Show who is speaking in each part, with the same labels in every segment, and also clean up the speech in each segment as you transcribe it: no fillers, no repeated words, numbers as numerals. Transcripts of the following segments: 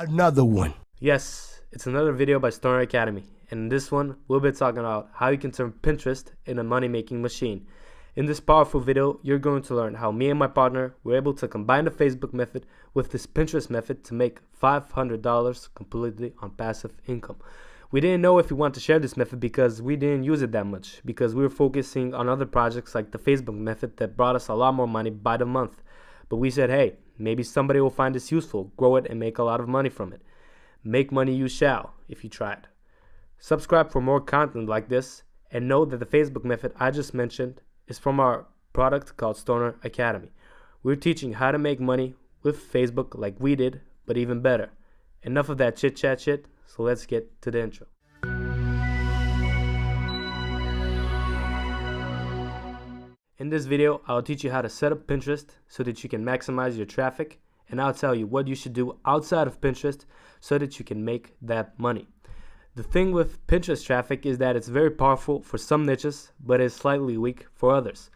Speaker 1: Another one.
Speaker 2: Yes, it's another video by Stoner Academy, and in this one, we'll be talking about how you can turn Pinterest into a money-making machine. In this powerful video, you're going to learn how me and my partner were able to combine the Facebook method with this Pinterest method to make $500 completely on passive income. We didn't know if we want to share this method because we didn't use it that much, because we were focusing on other projects like the Facebook method that brought us a lot more money by the month. But we said, hey, maybe somebody will find this useful, grow it, and make a lot of money from it. Make money you shall, if you try it. Subscribe for more content like this, and know that the Facebook method I just mentioned is from our product called Stoner Academy. We're teaching how to make money with Facebook like we did, but even better. Enough of that chit-chat shit, so let's get to the intro. In this video, I'll teach you how to set up Pinterest so that you can maximize your traffic, and I'll tell you what you should do outside of Pinterest so that you can make that money. The thing with Pinterest traffic is that it's very powerful for some niches, but it's slightly weak for others.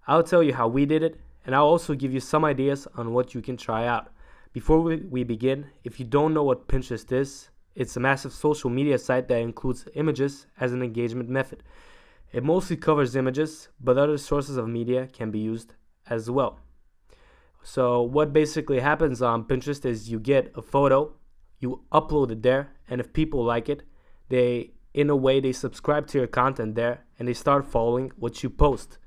Speaker 2: I'll tell you how we did it, and I'll also give you some ideas on what you can try out. Before we begin, if you don't know what Pinterest is, it's a massive social media site that includes images as an engagement method. It mostly covers images, but other sources of media can be used as well. So what basically happens on Pinterest is you get a photo, you upload it there, and if people like it, they subscribe to your content there and they start following what you post.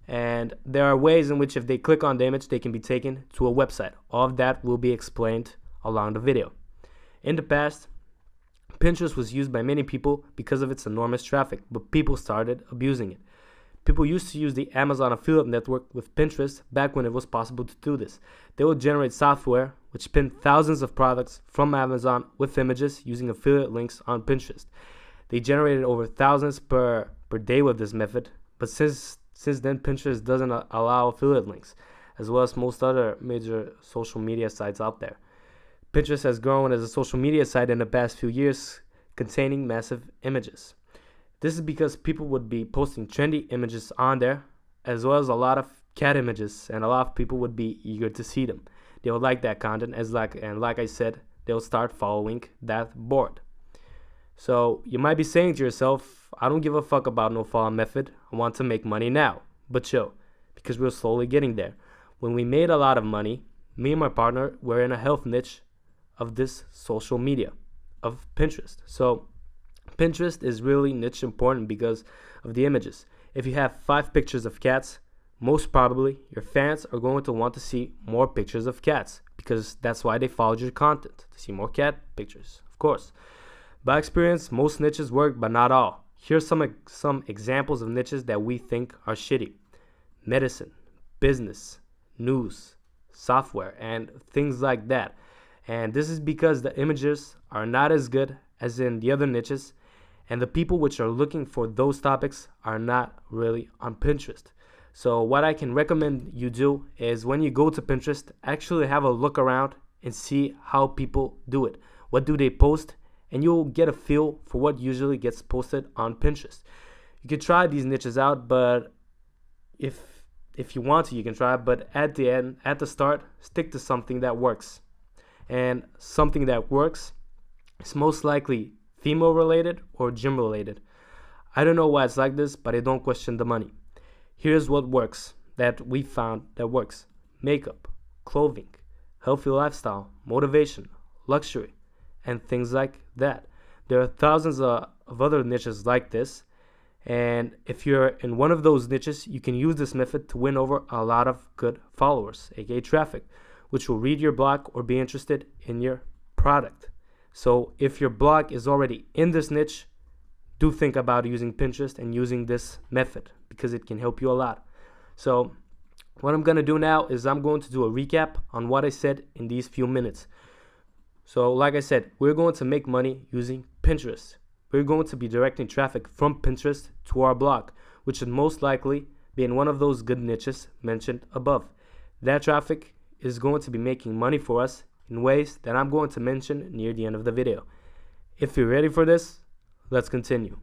Speaker 2: And there are ways in which if they click on the image, they can be taken to a website. All of that will be explained along the video. In the past, Pinterest was used by many people because of its enormous traffic, but people started abusing it. People used to use the Amazon affiliate network with Pinterest back when it was possible to do this. They would generate software which pinned thousands of products from Amazon with images using affiliate links on Pinterest. They generated over thousands per day with this method, but since then Pinterest doesn't allow affiliate links, as well as most other major social media sites out there. Pinterest has grown as a social media site in the past few years, containing massive images. This is because people would be posting trendy images on there, as well as a lot of cat images, and a lot of people would be eager to see them. They would like that content, and like I said, they'll start following that board. So you might be saying to yourself, I don't give a fuck about no follow method. I want to make money now. But chill, because we're slowly getting there. When we made a lot of money, me and my partner were in a health niche of this social media, of Pinterest. So Pinterest is really niche important because of the images. If you have 5 pictures of cats, most probably your fans are going to want to see more pictures of cats, because that's why they followed your content, to see more cat pictures, of course. By experience, most niches work, but not all. Here's some examples of niches that we think are shitty: medicine, business, news, software, and things like that. And this is because the images are not as good as in the other niches, and the people which are looking for those topics are not really on Pinterest. So what I can recommend you do is, when you go to Pinterest, actually have a look around and see how people do it. What do they post? And you'll get a feel for what usually gets posted on Pinterest. You can try these niches out, but if you want to, you can try it. But at the start, stick to something that works. And something that works is most likely female related or gym related. I don't know why it's like this, but I don't question the money. Here's what works, that we found that works: makeup, clothing, healthy lifestyle, motivation, luxury, and things like that. There are thousands of other niches like this, and if you're in one of those niches, you can use this method to win over a lot of good followers, aka traffic, which will read your blog or be interested in your product. So if your blog is already in this niche, do think about using Pinterest and using this method, because it can help you a lot. So what I'm going to do now is I'm going to do a recap on what I said in these few minutes. So like I said, we're going to make money using Pinterest. We're going to be directing traffic from Pinterest to our blog, which should most likely be in one of those good niches mentioned above. That traffic is going to be making money for us in ways that I'm going to mention near the end of the video. If you're ready for this, let's continue.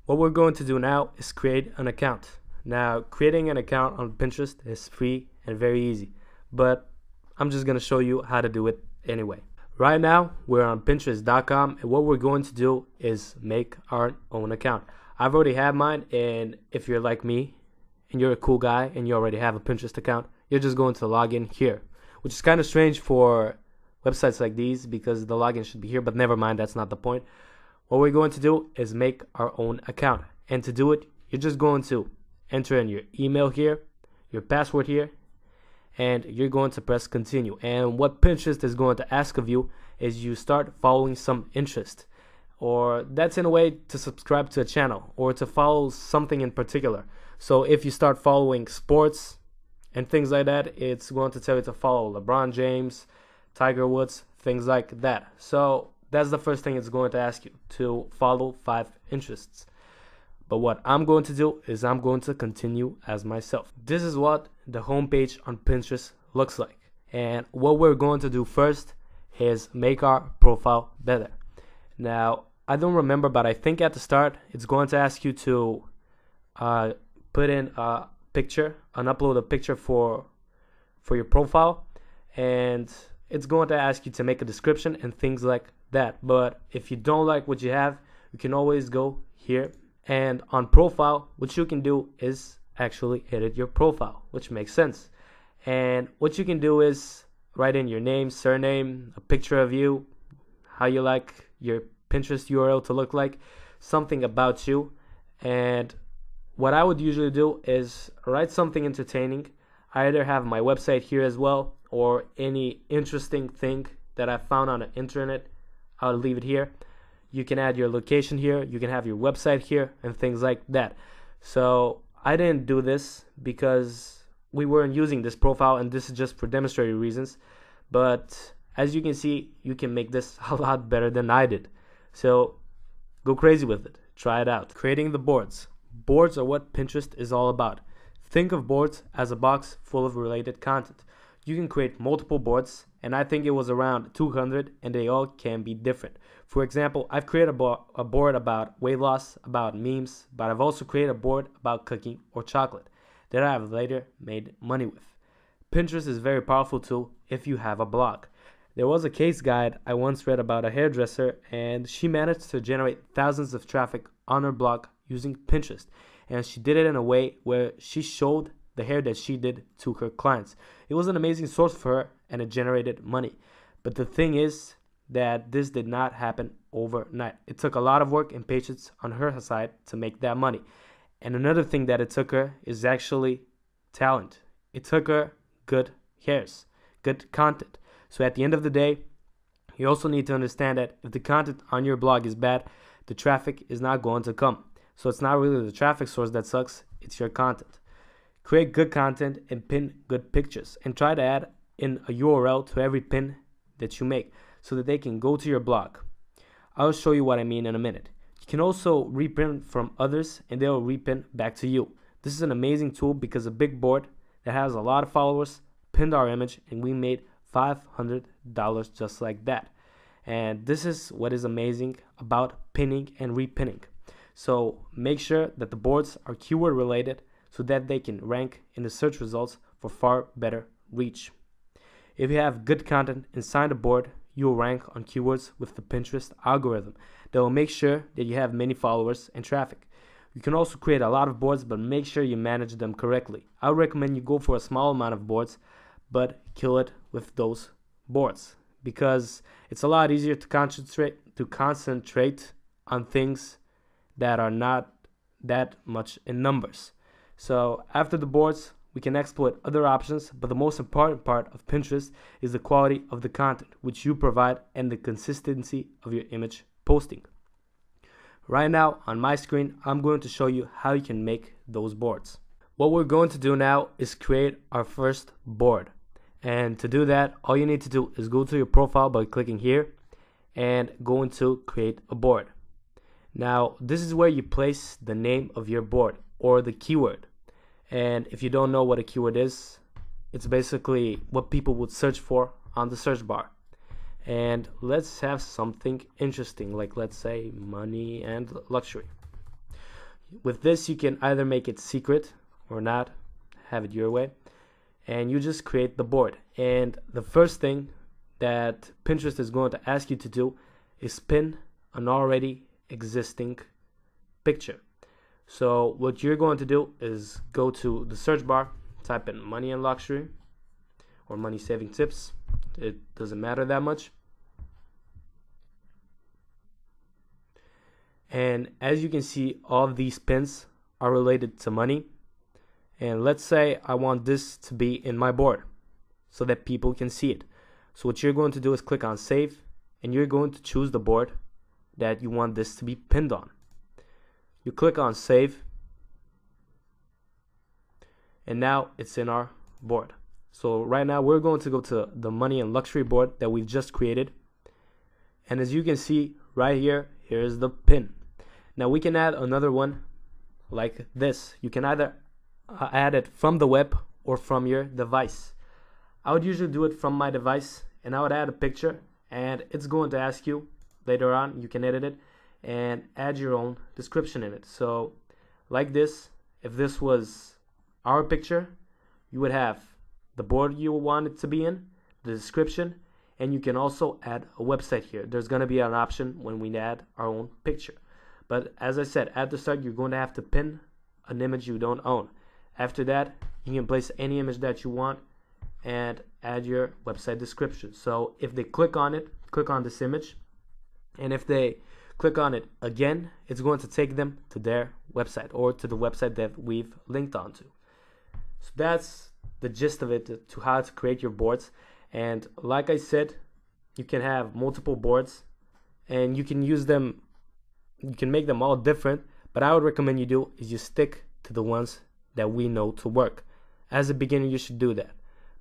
Speaker 2: What we're going to do now is create an account. Now, creating an account on Pinterest is free and very easy, but I'm just going to show you how to do it anyway. Right now, we're on Pinterest.com, and what we're going to do is make our own account. I've already had mine, and if you're like me, and you're a cool guy, and you already have a Pinterest account, you're just going to log in here, which is kind of strange for websites like these because the login should be here, but never mind, that's not the point. What we're going to do is make our own account, and to do it, you're just going to enter in your email here, your password here, and you're going to press continue. And what Pinterest is going to ask of you is you start following some interest, or that's in a way to subscribe to a channel or to follow something in particular. So if you start following sports and things like that, it's going to tell you to follow LeBron James, Tiger Woods, things like that. So that's the first thing it's going to ask you, to follow 5 interests. But what I'm going to do is I'm going to continue as myself. This is what the homepage on Pinterest looks like. And what we're going to do first is make our profile better. Now, I don't remember, but I think at the start, it's going to ask you to put in a picture and upload a picture for your profile. And it's going to ask you to make a description and things like that. But if you don't like what you have, you can always go here. And on profile, what you can do is actually edit your profile, which makes sense. And what you can do is write in your name, surname, a picture of you, how you like your Pinterest URL to look like, something about you. And what I would usually do is write something entertaining. I either have my website here as well, or any interesting thing that I found on the internet, I'll leave it here. You can add your location here, you can have your website here, and things like that. So I didn't do this because we weren't using this profile, and this is just for demonstrative reasons. But as you can see, you can make this a lot better than I did. So go crazy with it. Try it out. Creating the boards. Boards are what Pinterest is all about. Think of boards as a box full of related content. You can create multiple boards, and I think it was around 200, and they all can be different. For example, I've created a board about weight loss, about memes, but I've also created a board about cooking or chocolate that I have later made money with. Pinterest is a very powerful tool if you have a blog. There was a case guide I once read about a hairdresser, and she managed to generate thousands of traffic on her blog using Pinterest, and she did it in a way where she showed the hair that she did to her clients. It was an amazing source for her, and it generated money. But the thing is that this did not happen overnight. It took a lot of work and patience on her side to make that money. And another thing that it took her is actually talent. It took her good hairs, good content. So at the end of the day, you also need to understand that if the content on your blog is bad, the traffic is not going to come. So it's not really the traffic source that sucks, it's your content. Create good content and pin good pictures, and try to add in a URL to every pin that you make so that they can go to your blog. I'll show you what I mean in a minute. You can also repin from others, and they'll repin back to you. This is an amazing tool because a big board that has a lot of followers pinned our image, and we made $500 just like that. And this is what is amazing about pinning and repinning. So make sure that the boards are keyword related so that they can rank in the search results for far better reach. If you have good content inside the board, you'll rank on keywords with the Pinterest algorithm that will make sure that you have many followers and traffic. You can also create a lot of boards, but make sure you manage them correctly. I would recommend you go for a small amount of boards, but kill it with those boards because it's a lot easier to concentrate on things that are not that much in numbers. So after the boards, we can exploit other options, but the most important part of Pinterest is the quality of the content which you provide and the consistency of your image posting. Right now on my screen, I'm going to show you how you can make those boards. What we're going to do now is create our first board. And to do that, all you need to do is go to your profile by clicking here and go into create a board. Now, this is where you place the name of your board or the keyword. And if you don't know what a keyword is, it's basically what people would search for on the search bar. And let's have something interesting, like let's say money and luxury. With this, you can either make it secret or not, have it your way. And you just create the board. And the first thing that Pinterest is going to ask you to do is pin an already existing picture. So what you're going to do is go to the search bar, type in money and luxury or money saving tips. It doesn't matter that much. And as you can see, all of these pins are related to money. And let's say I want this to be in my board so that people can see it. So what you're going to do is click on save, and you're going to choose the board that you want this to be pinned on. You click on save, and now it's in our board. So right now we're going to go to the money and luxury board that we've just created. And as you can see right here, here's the pin. Now we can add another one like this. You can either add it from the web or from your device. I would usually do it from my device, and I would add a picture, and it's going to ask you later on, you can edit it and add your own description in it. So like this, if this was our picture, you would have the board you want it to be in, the description, and you can also add a website here. There's going to be an option when we add our own picture. But as I said, at the start, you're going to have to pin an image you don't own. After that, you can place any image that you want and add your website description. So if they click on it, click on this image, and if they click on it again, it's going to take them to their website or to the website that we've linked onto. So that's the gist of it, to how to create your boards. And like I said, you can have multiple boards and you can use them, you can make them all different, but I would recommend you do is you stick to the ones that we know to work. As a beginner, you should do that.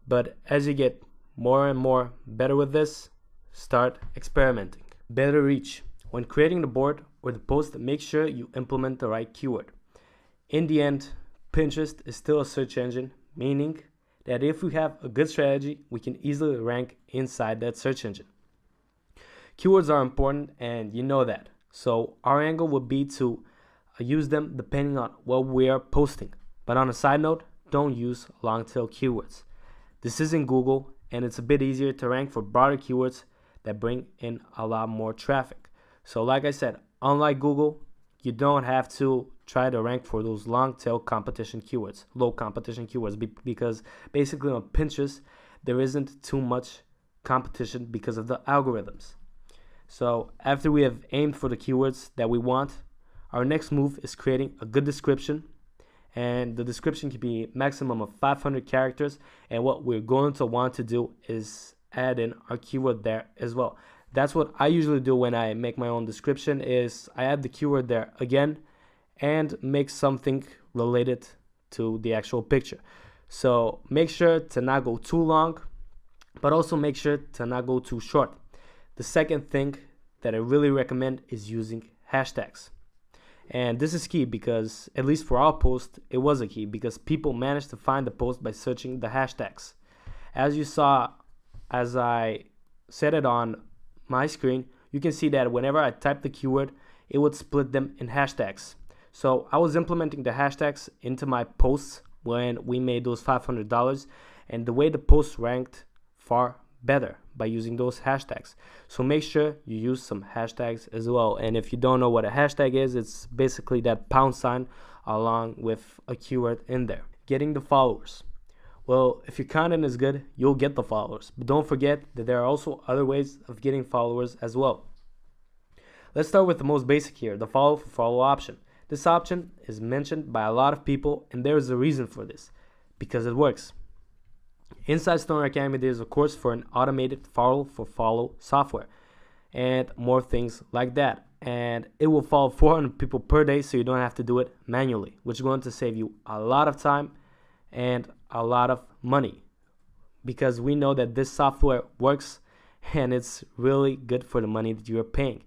Speaker 2: But as you get more and more better with this, start experimenting. Better reach. When creating the board or the post, make sure you implement the right keyword. In the end, Pinterest is still a search engine, meaning that if we have a good strategy, we can easily rank inside that search engine. Keywords are important, and you know that. So our angle would be to use them depending on what we are posting. But on a side note, don't use long tail keywords. This isn't Google, and it's a bit easier to rank for broader keywords that bring in a lot more traffic. So like I said, unlike Google, you don't have to try to rank for those long tail competition keywords, low competition keywords, because basically on Pinterest, there isn't too much competition because of the algorithms. So after we have aimed for the keywords that we want, our next move is creating a good description. And the description can be maximum of 500 characters. And what we're going to want to do is add in our keyword there as well. That's what I usually do when I make my own description, is I add the keyword there again and make something related to the actual picture. So make sure to not go too long, but also make sure to not go too short. The second thing that I really recommend is using hashtags. And this is key because, at least for our post, it was a key because people managed to find the post by searching the hashtags. As you saw, as I set it on my screen, you can see that whenever I typed the keyword, it would split them in hashtags. So I was implementing the hashtags into my posts when we made those $500, and the way the post ranked far better by using those hashtags. So make sure you use some hashtags as well. And if you don't know what a hashtag is, it's basically that £sign along with a keyword in there. Getting the followers. Well, if your content is good, you'll get the followers. But don't forget that there are also other ways of getting followers as well. Let's start with the most basic here, the follow for follow option. This option is mentioned by a lot of people, and there is a reason for this, because it works. Inside Stoner Academy, there's a course for an automated follow for follow software and more things like that. And it will follow 400 people per day, so you don't have to do it manually, which is going to save you a lot of time and a lot of money, because we know that this software works and it's really good for the money that you're paying.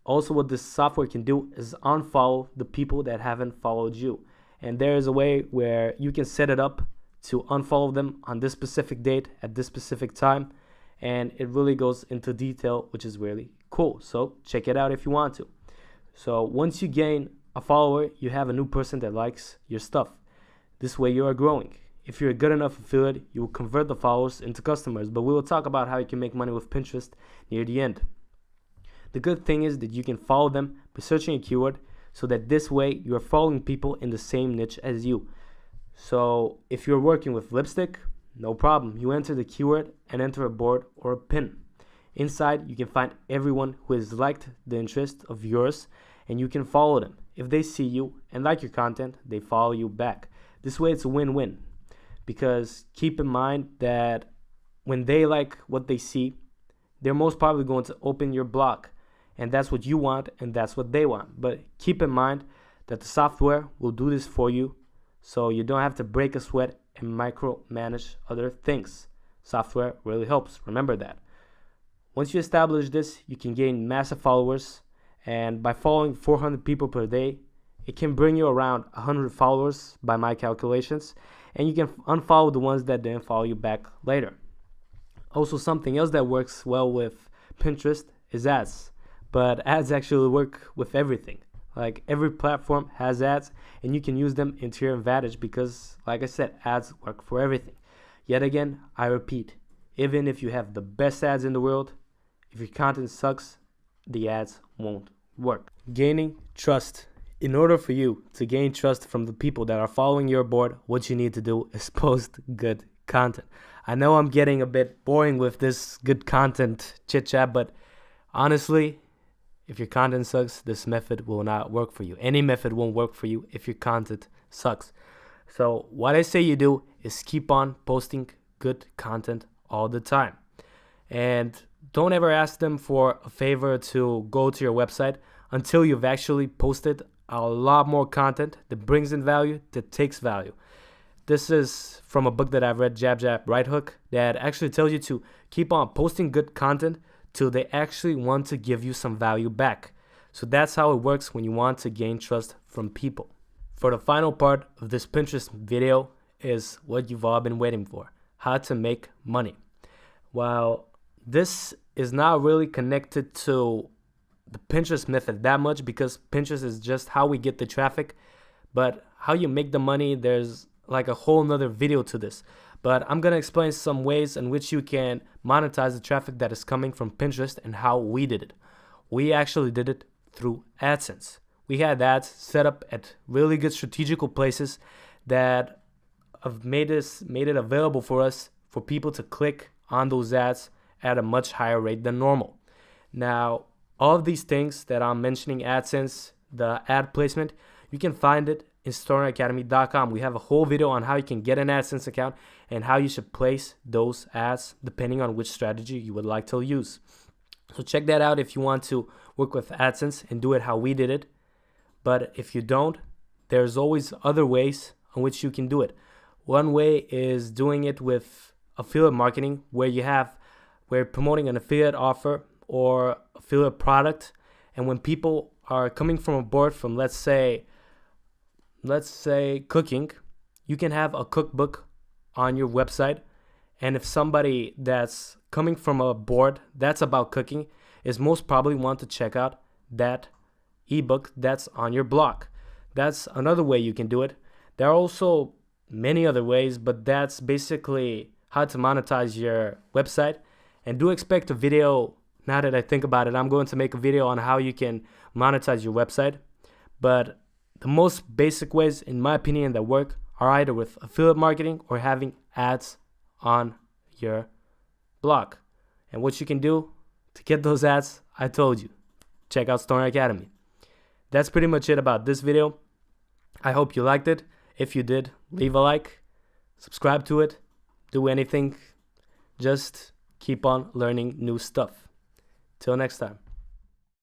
Speaker 2: Also, what this software can do is unfollow the people that haven't followed you. And there is a way where you can set it up to unfollow them on this specific date at this specific time, and it really goes into detail, which is really cool. So check it out if you want to. So once you gain a follower, you have a new person that likes your stuff. This way you are growing. if you're a good enough affiliate, you will convert the followers into customers. But we will talk about how you can make money with Pinterest near the end. The good thing is that you can follow them by searching a keyword, so that this way you are following people in the same niche as you. So if you're working with lipstick, no problem. You enter the keyword and enter a board or a pin. Inside, you can find everyone who has liked the interest of yours, and you can follow them. If they see you and like your content, they follow you back. This way it's a win-win, because keep in mind that when they like what they see, they're most probably going to open your blog, and that's what you want and that's what they want. But keep in mind that the software will do this for you, so you don't have to break a sweat and micromanage other things. Software really helps, remember that. Once you establish this, you can gain massive followers, and by following 400 people per day, it can bring you around 100 followers by my calculations, and you can unfollow the ones that didn't follow you back later. Also, something else that works well with Pinterest is ads, but ads actually work with everything. Like, every platform has ads, and you can use them into your advantage because, like I said, ads work for everything. Yet again, I repeat, even if you have the best ads in the world, if your content sucks, the ads won't work. Gaining trust. In order for you to gain trust from the people that are following your board, what you need to do is post good content. I know I'm getting a bit boring with this good content chit chat, but honestly, if your content sucks, this method will not work for you. Any method won't work for you if your content sucks. So what I say you do is keep on posting good content all the time. And don't ever ask them for a favor to go to your website until you've actually posted a lot more content that brings in value, that takes value. This is from a book that I've read, Jab Jab Right Hook, that actually tells you to keep on posting good content till they actually want to give you some value back. So that's how it works when you want to gain trust from people. For the final part of this Pinterest video is what you've all been waiting for: how to make money. While this is not really connected to the Pinterest method that much, because Pinterest is just how we get the traffic, but how you make the money, there's like a whole nother video to this. But I'm gonna explain some ways in which you can monetize the traffic that is coming from Pinterest and how we did it. We actually did it through AdSense. We had ads set up at really good strategical places that have made it available for us for people to click on those ads at a much higher rate than normal. Now, all of these things that I'm mentioning, AdSense, the ad placement, you can find it in StonerAcademy.com. We have a whole video on how you can get an AdSense account and how you should place those ads depending on which strategy you would like to use. So check that out if you want to work with AdSense and do it how we did it. But if you don't, there's always other ways on which you can do it. One way is doing it with affiliate marketing, where you're promoting an affiliate offer or affiliate product, and when people are coming from a board from let's say cooking, you can have a cookbook on your website, and if somebody that's coming from a board that's about cooking is most probably want to check out that ebook that's on your blog. That's another way you can do it. There are also many other ways, but that's basically how to monetize your website. And do expect a video. Now that I think about it, I'm going to make a video on how you can monetize your website. But the most basic ways, in my opinion, that work are either with affiliate marketing or having ads on your blog. And what you can do to get those ads, I told you. Check out Stoner Academy. That's pretty much it about this video. I hope you liked it. If you did, leave a like, subscribe to it, do anything. Just keep on learning new stuff. Till next time.